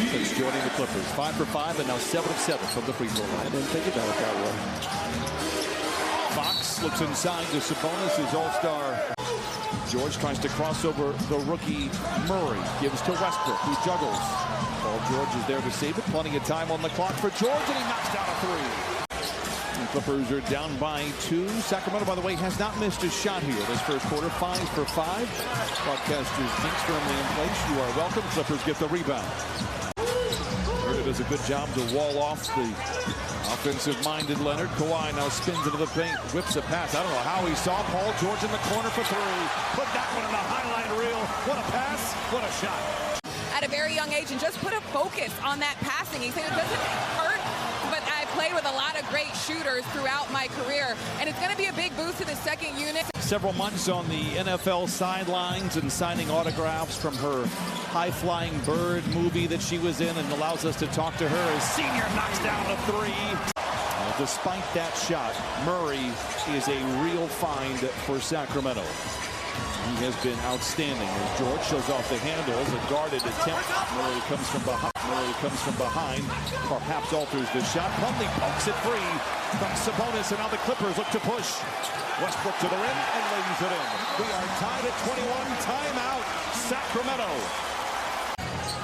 since joining the Clippers. 5 for 5 and now 7 of 7 from the free throw line. I didn't think about it that way. Fox looks inside to Sabonis, his all-star. George tries to cross over the rookie Murray. Gives to Westbrook, who juggles. Paul George is there to save it. Plenty of time on the clock for George, and he knocks down a three. The Clippers are down by 2. Sacramento, by the way, has not missed a shot here this first quarter. 5 for 5. Broadcasters Jinx firmly in place. You are welcome. Clippers get the rebound. Herder does a good job to wall off the offensive-minded Leonard. Kawhi now spins into the paint, whips a pass. I don't know how he saw Paul George in the corner for 3. Put that one in the highlight reel. What a pass, what a shot. At a very young age, and just put a focus on that passing. He said it doesn't hurt, but I played with a lot of great shooters throughout my career, and it's going to be a big boost to the second unit. Several months on the NFL sidelines and signing autographs from her high-flying bird movie that she was in, and allows us to talk to her as senior knocks down a 3. Despite that shot, Murray is a real find for Sacramento. He has been outstanding as George shows off the handles. A guarded attempt. Murray comes from behind. Perhaps alters the shot. Plumlee pokes it free from Sabonis, and now the Clippers look to push. Westbrook to the rim and lays it in. We are tied at 21. Timeout, Sacramento.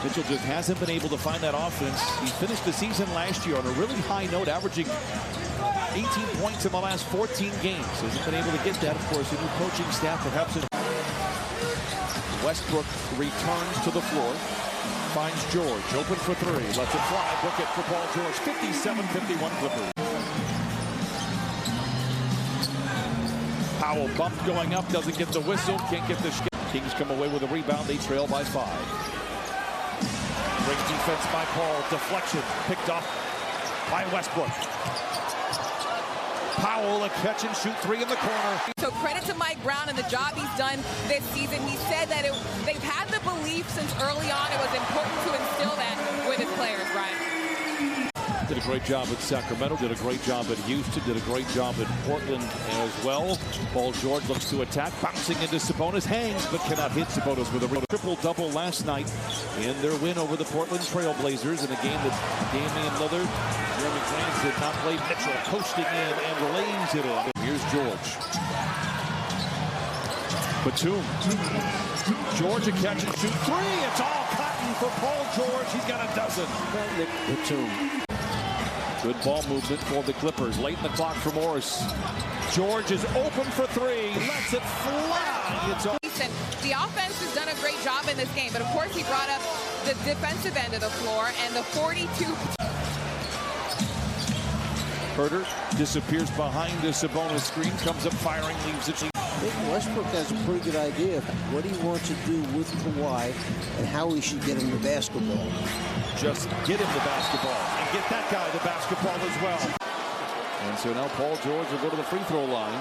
Mitchell just hasn't been able to find that offense. He finished the season last year on a really high note, averaging 18 points in the last 14 games. Hasn't been able to get that, of course, a new coaching staff, perhaps. Westbrook returns to the floor, finds George, open for 3, lets it fly, book it for Paul George, 57-51 Clippers. Powell bumped going up, doesn't get the whistle, can't get the shot. Kings come away with a rebound, they trail by 5. Great defense by Paul, deflection, picked up by Westbrook. Powell, a catch and shoot 3 in the corner. So credit to Mike Brown and the job he's done this season. He said that they've had the belief since early on. It was important to instill that with his players, Brian. Did a great job at Sacramento, did a great job at Houston, did a great job at Portland as well. Paul George looks to attack, bouncing into Sabonis, hangs, but cannot hit Sabonis with a triple-double last night in their win over the Portland Trailblazers in a game that Damian Lillard, Jeremy Grant did not play. Mitchell coasting in and lays it in. Here's George. Batum. George, a catch and shoot 3. It's all cotton for Paul George. He's got a dozen. Batum. Good ball movement for the Clippers. Late in the clock for Morris. George is open for 3. Lets it fly. It's all. The offense has done a great job in this game, but of course he brought up the defensive end of the floor and the 42. Herder disappears behind the Sabonis screen, comes up firing, leaves it. I think Westbrook has a pretty good idea of what he wants to do with Kawhi and how he should get him the basketball. Just get him the basketball and get that guy the basketball as well. And so now Paul George will go to the free throw line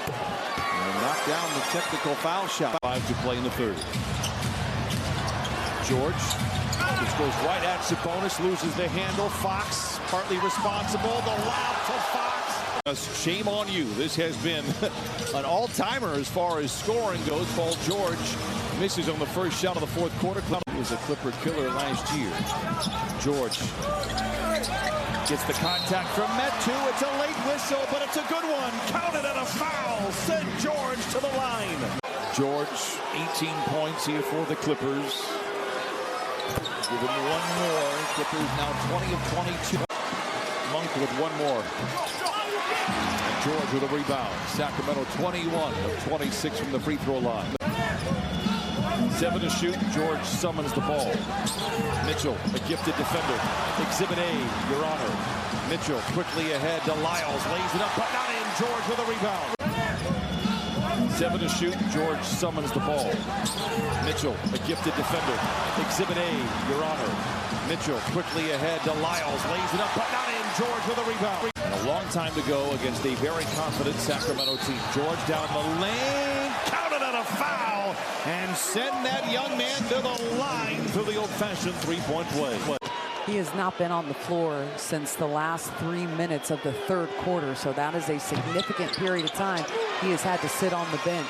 and knock down the technical foul shot. 5 to play in the third. George just goes right at Sabonis, loses the handle. Fox partly responsible. The lob to Fox. Shame on you. This has been an all-timer as far as scoring goes. Paul George misses on the first shot of the fourth quarter. He was a Clipper killer last year. George gets the contact from Metu. It's a late whistle, but it's a good one. Counted and a foul. Send George to the line. George, 18 points here for the Clippers. Give him one more. Clippers now 20 of 22. Monk with one more. And George with a rebound. Sacramento 21 of 26 from the free throw line. 7 to shoot. George summons the ball. Mitchell, a gifted defender. Exhibit A, Your Honor. Mitchell quickly ahead to Lyles. Lays it up, but not in. George with a rebound. 7 to shoot. George summons the ball. Mitchell, a gifted defender. Exhibit A, Your Honor. Mitchell quickly ahead to Lyles. Lays it up, but not in. George with a rebound. And a long time to go against a very confident Sacramento team. George down the lane. Counted on a foul. And send that young man to the line through the old-fashioned three-point play. He has not been on the floor since the last 3 minutes of the third quarter, so that is a significant period of time he has had to sit on the bench.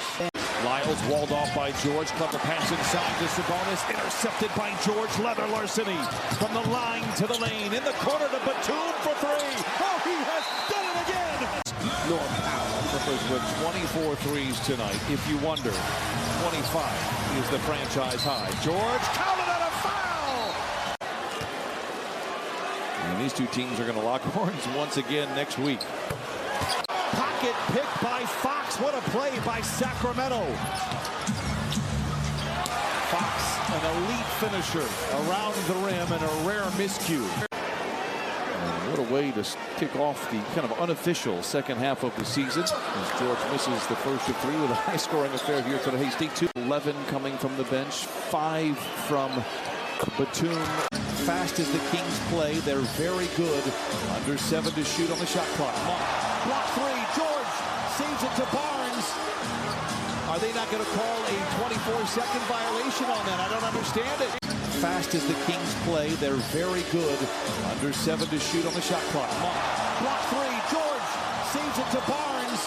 Lyles walled off by George. Clever pass inside to Sabonis. Intercepted by George. Leather Larceny from the line to the lane. In the corner to Batum for three. Oh, he has done it again. Norm Powell. Clippers with 24 threes tonight. If you wonder, 25 is the franchise high. George counted on a foul. And these two teams are going to lock horns once again next week. Pocket pick by Fox. What a play by Sacramento. Fox, an elite finisher around the rim and a rare miscue. And what a way to kick off the kind of unofficial second half of the season. As George misses the first of three with a high-scoring affair here today. State 2. 11 coming from the bench. 5 from Batum. Fast as the Kings play, they're very good. Under 7 to shoot on the shot clock. Block 3. George saves it to Barnes. Are they not going to call a 24-second violation on that? I don't understand it. Fast as the Kings play, they're very good. Under 7 to shoot on the shot clock. Block 3. George saves it to Barnes.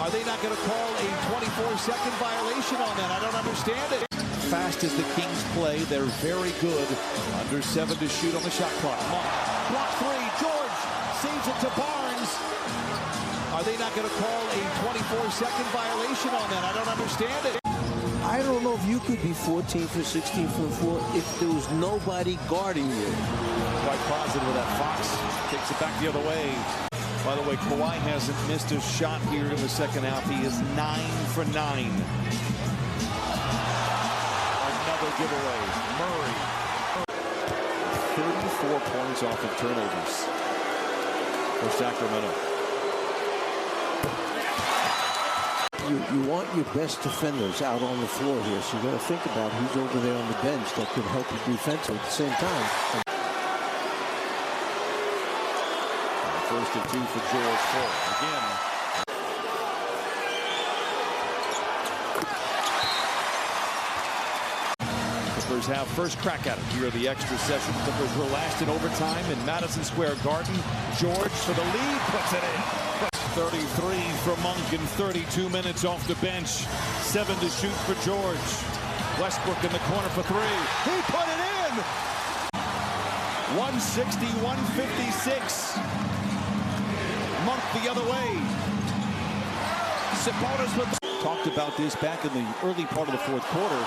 Are they not going to call a 24-second violation on that? I don't understand it. Fast as the Kings play, they're very good. Under 7 to shoot on the shot clock. Block 3. George saves it to Barnes. Are they not going to call a 24-second violation on that? I don't understand it. I don't know if you could be 14 for 16 from the floor if there was nobody guarding you. Quite positive of that. Fox takes it back the other way. By the way, Kawhi hasn't missed a shot here in the second half. He is 9 for 9. Another giveaway. Murray. 34 points off of turnovers for Sacramento. You want your best defenders out on the floor here, so you got to think about who's over there on the bench that could help you defensively at the same time. First and 2 for George Ford. Again. Clippers have first crack at it here in the extra session. Clippers were last in overtime in Madison Square Garden. George for the lead, puts it in. 33 for Monk in 32 minutes off the bench. 7 to shoot for George. Westbrook in the corner for 3. He put it in! 160-156. Monk the other way. Sabonis with... Talked about this back in the early part of the fourth quarter.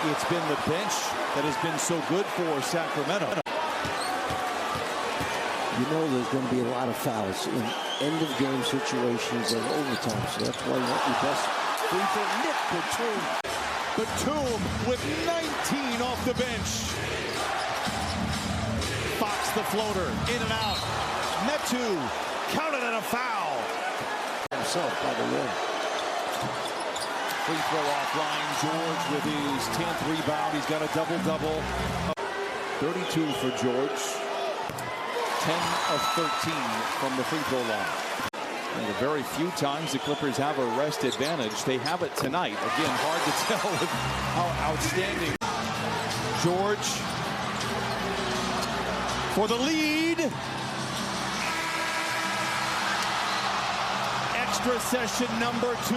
It's been the bench that has been so good for Sacramento. You know there's going to be a lot of fouls in end-of-game situations and overtime, so that's why you want your best free throw. Nick Batum. Batum with 19 off the bench. Fox the floater, in and out. Metu counted on a foul. Himself by the way. Free throw offline. George with his 10th rebound. He's got a double-double. 32 for George. 10 of 13 from the free throw line. And the very few times the Clippers have a rest advantage, they have it tonight. Again, hard to tell with how outstanding. George for the lead. Extra session number 2.